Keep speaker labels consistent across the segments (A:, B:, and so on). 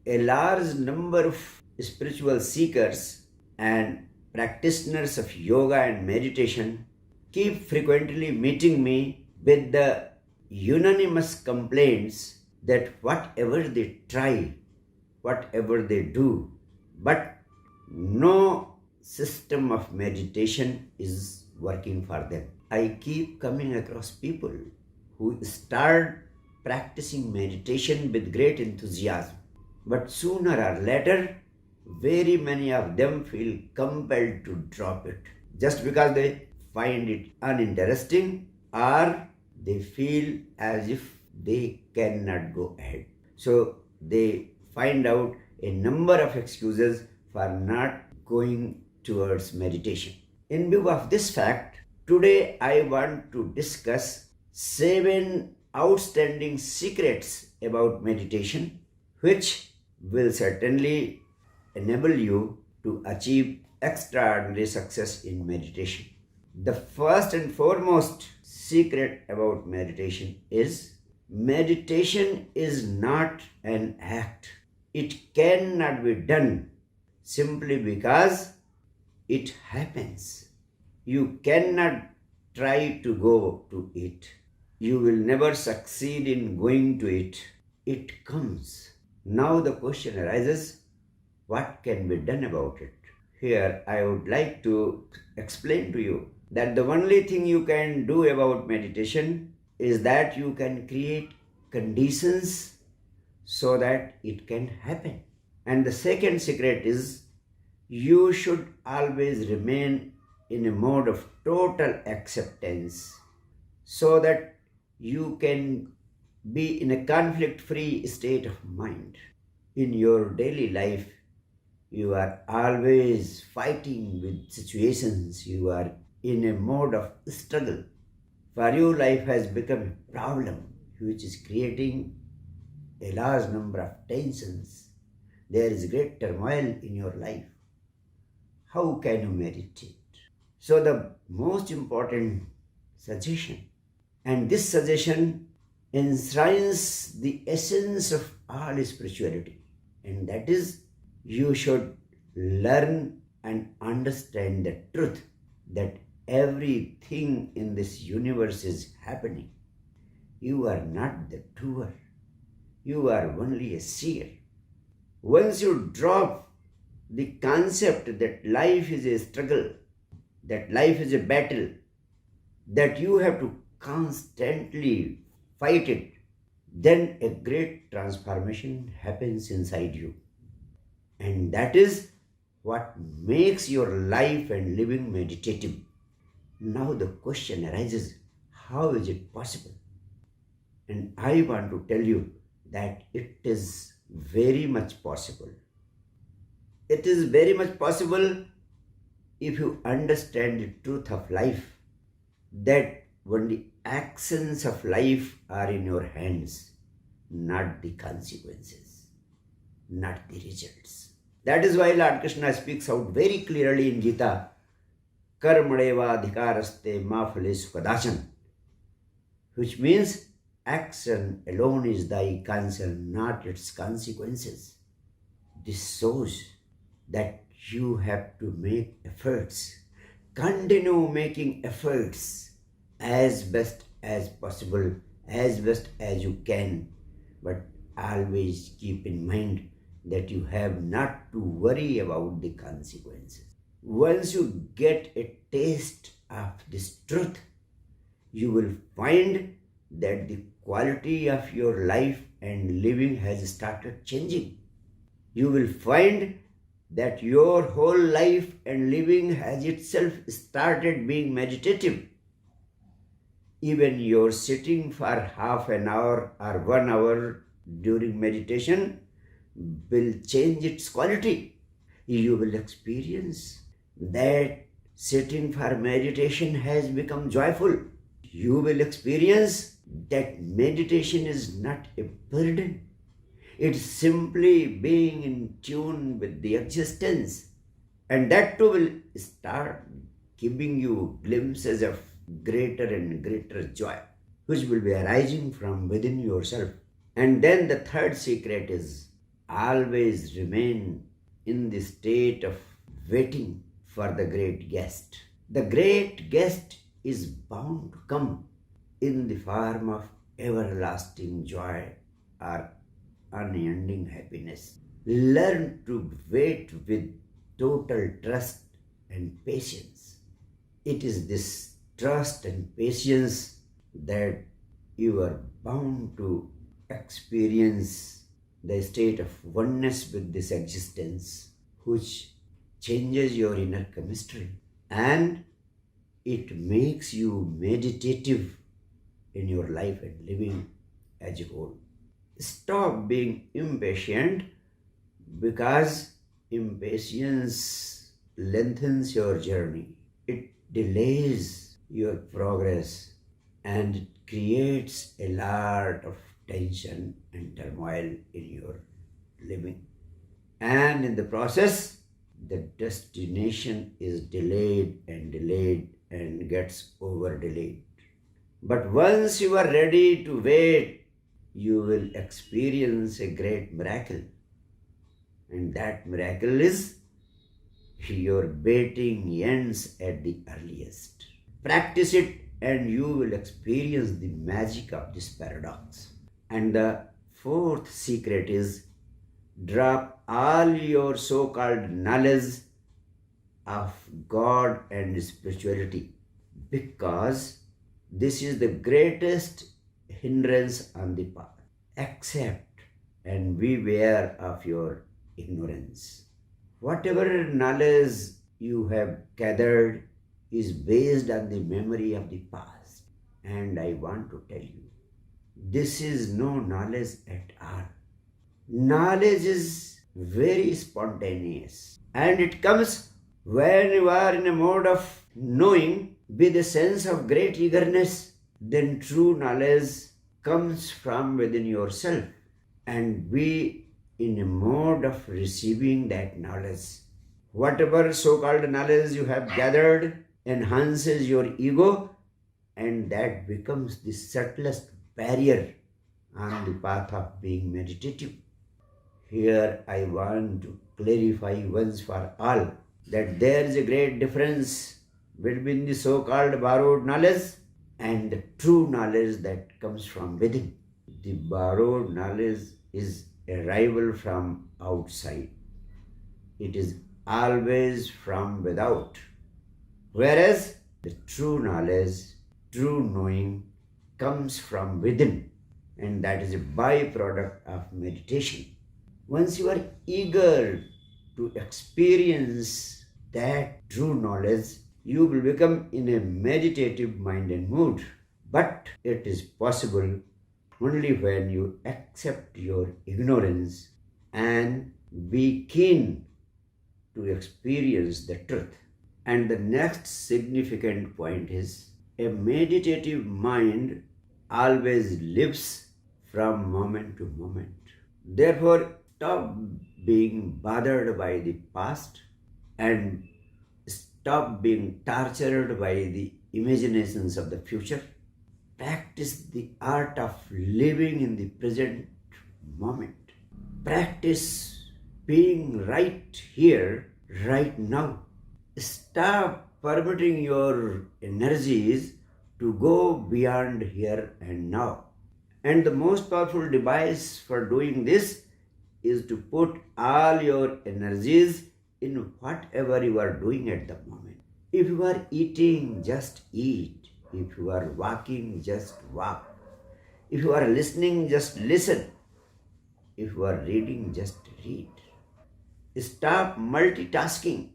A: a large number of spiritual seekers and practitioners of yoga and meditation keep frequently meeting me with the unanimous complaints that whatever they try, whatever they do, but no system of meditation is working for them. I keep coming across people who start practicing meditation with great enthusiasm, but sooner or later, very many of them feel compelled to drop it just because they find it uninteresting or they feel as if they cannot go ahead. So they find out a number of excuses for not going towards meditation. In view of this fact, today I want to discuss 7 outstanding secrets about meditation which will certainly enable you to achieve extraordinary success in meditation. The first and foremost secret about meditation is meditation is not an act. It cannot be done simply because it happens. You cannot try to go to it. You will never succeed in going to it. It comes. Now the question arises, what can be done about it? Here I would like to explain to you that the only thing you can do about meditation is that you can create conditions so that it can happen. And the second secret is you should always remain in a mode of total acceptance so that you can be in a conflict-free state of mind. In your daily life, you are always fighting with situations. You are in a mode of struggle. For you, life has become a problem which is creating a large number of tensions. There is great turmoil in your life. How can you meditate? So the most important suggestion, and this suggestion enshrines the essence of all spirituality, and that is you should learn and understand the truth that everything in this universe is happening. You are not the doer. You are only a seer. Once you drop the concept that life is a struggle, that life is a battle, that you have to constantly fight it, then a great transformation happens inside you. And that is what makes your life and living meditative. Now the question arises, how is it possible? And I want to tell you that it is very much possible. It is very much possible if you understand the truth of life, that only actions of life are in your hands, not the consequences, not the results. That is why Lord Krishna speaks out very clearly in Gita, Karmadeva adhikaraste ma phalesu kadachan, which means action alone is thy concern, not its consequences. This shows that you have to make efforts, continue making efforts as best as possible, as best as you can, but always keep in mind that you have not to worry about the consequences. Once you get a taste of this truth, you will find that the quality of your life and living has started changing. You will find that your whole life and living has itself started being meditative. Even your sitting for half an hour or 1 hour during meditation will change its quality. You will experience that sitting for meditation has become joyful. You will experience that meditation is not a burden. It's simply being in tune with the existence. And that too will start giving you glimpses of greater and greater joy, which will be arising from within yourself. And then the third secret is always remain in the state of waiting for the great guest. The great guest is bound to come in the form of everlasting joy or unending happiness. Learn to wait with total trust and patience. It is this trust and patience that you are bound to experience the state of oneness with this existence, which changes your inner chemistry and it makes you meditative in your life and living as a whole. Stop being impatient because impatience lengthens your journey. It delays your progress and it creates a lot of tension and turmoil in your living. And in the process, the destination is delayed and gets over delayed. But once you are ready to wait, you will experience a great miracle. And that miracle is your waiting ends at the earliest. Practice it and you will experience the magic of this paradox. And the fourth secret is drop all your so-called knowledge of God and spirituality, because this is the greatest hindrance on the path. Accept and beware of your ignorance. Whatever knowledge you have gathered is based on the memory of the past. And I want to tell you, this is no knowledge at all. Knowledge is very spontaneous and it comes when you are in a mode of knowing with a sense of great eagerness. Then true knowledge comes from within yourself and be in a mode of receiving that knowledge. Whatever so-called knowledge you have gathered enhances your ego, and that becomes the subtlest barrier on the path of being meditative. Here I want to clarify once for all that there is a great difference between the so-called borrowed knowledge and the true knowledge that comes from within. The borrowed knowledge is arrival from outside. It is always from without. Whereas the true knowledge, true knowing comes from within, and that is a byproduct of meditation. Once you are eager to experience that true knowledge, you will become in a meditative mind and mood. But it is possible only when you accept your ignorance and be keen to experience the truth. And the next significant point is a meditative mind always lives from moment to moment. Therefore, stop being bothered by the past and stop being tortured by the imaginations of the future. Practice the art of living in the present moment. Practice being right here, right now. Stop permitting your energies to go beyond here and now. And the most powerful device for doing this is to put all your energies in whatever you are doing at the moment. If you are eating, just eat. If you are walking, just walk. If you are listening, just listen. If you are reading, just read. Stop multitasking.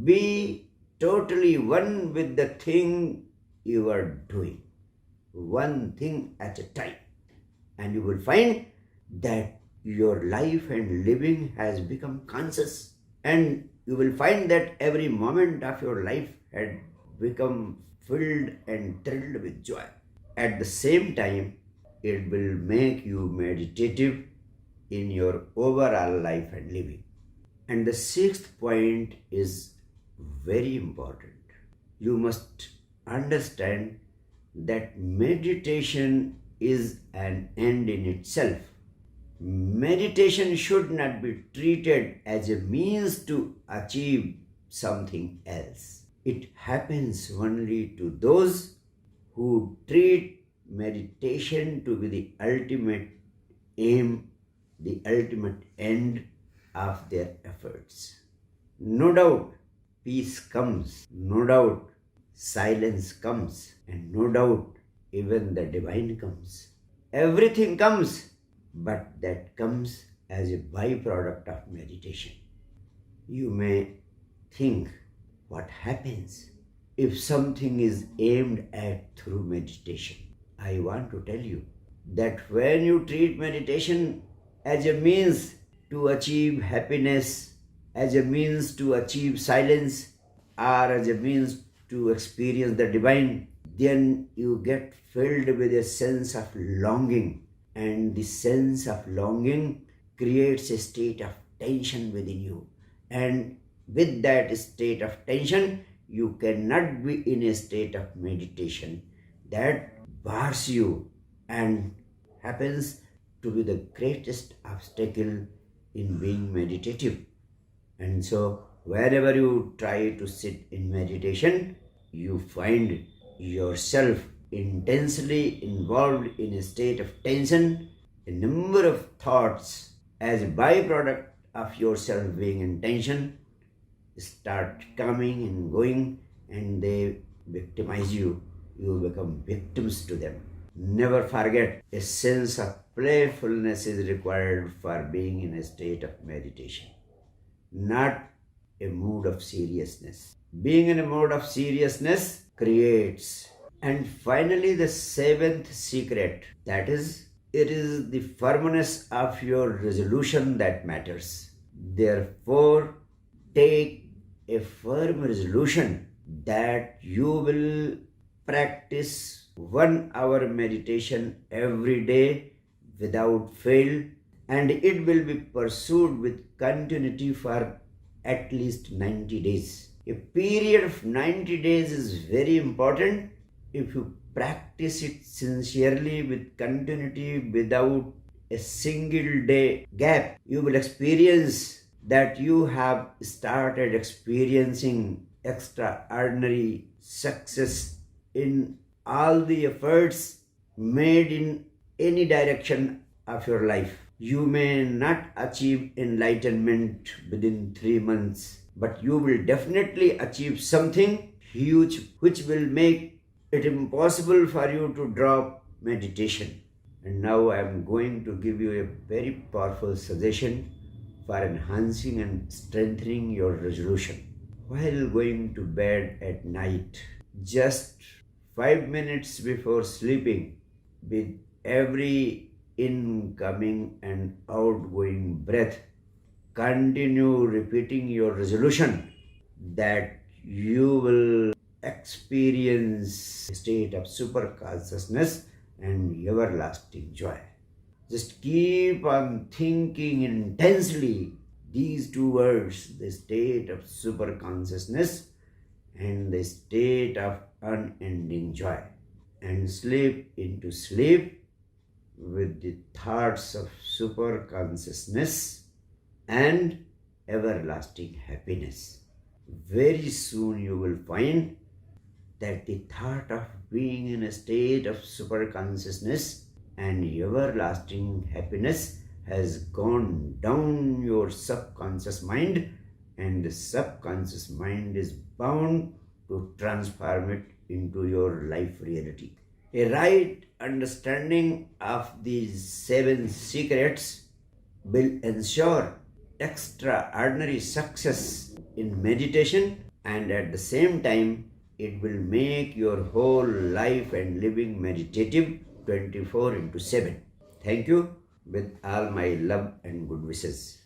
A: Be totally one with the thing you are doing. One thing at a time. And you will find that your life and living has become conscious. And you will find that every moment of your life had become filled and thrilled with joy. At the same time, it will make you meditative in your overall life and living. And the sixth point is very important. You must understand that meditation is an end in itself. Meditation should not be treated as a means to achieve something else. It happens only to those who treat meditation to be the ultimate aim, the ultimate end of their efforts. No doubt, peace comes, no doubt, silence comes, and no doubt, even the divine comes. Everything comes, but that comes as a byproduct of meditation. You may think, what happens if something is aimed at through meditation? I want to tell you that when you treat meditation as a means to achieve happiness, as a means to achieve silence, or as a means to experience the divine, then you get filled with a sense of longing. And the sense of longing creates a state of tension within you. And with that state of tension, you cannot be in a state of meditation. That bars you and happens to be the greatest obstacle in being meditative. And so, wherever you try to sit in meditation, you find yourself intensely involved in a state of tension. A number of thoughts as a byproduct of yourself being in tension start coming and going, and they victimize you. You become victims to them. Never forget, a sense of playfulness is required for being in a state of meditation, not a mood of seriousness. Being in a mode of seriousness creates. And finally, the seventh secret, that is, it is the firmness of your resolution that matters. Therefore, take a firm resolution that you will practice 1 hour meditation every day without fail, and it will be pursued with continuity for at least 90 days. A period of 90 days is very important. If you practice it sincerely with continuity without a single day gap, you will experience that you have started experiencing extraordinary success in all the efforts made in any direction of your life. You may not achieve enlightenment within 3 months, but you will definitely achieve something huge which will make it impossible for you to drop meditation. And now I am going to give you a very powerful suggestion for enhancing and strengthening your resolution. While going to bed at night, just 5 minutes before sleeping, with every incoming and outgoing breath, continue repeating your resolution that you will experience a state of super consciousness and everlasting joy. Just keep on thinking intensely these two words, the state of super consciousness and the state of unending joy, and slip into sleep with the thoughts of super consciousness and everlasting happiness. Very soon you will find that the thought of being in a state of super consciousness and everlasting happiness has gone down your subconscious mind, and the subconscious mind is bound to transform it into your life reality. A right understanding of these 7 secrets will ensure extraordinary success in meditation, and at the same time it will make your whole life and living meditative 24/7. Thank you with all my love and good wishes.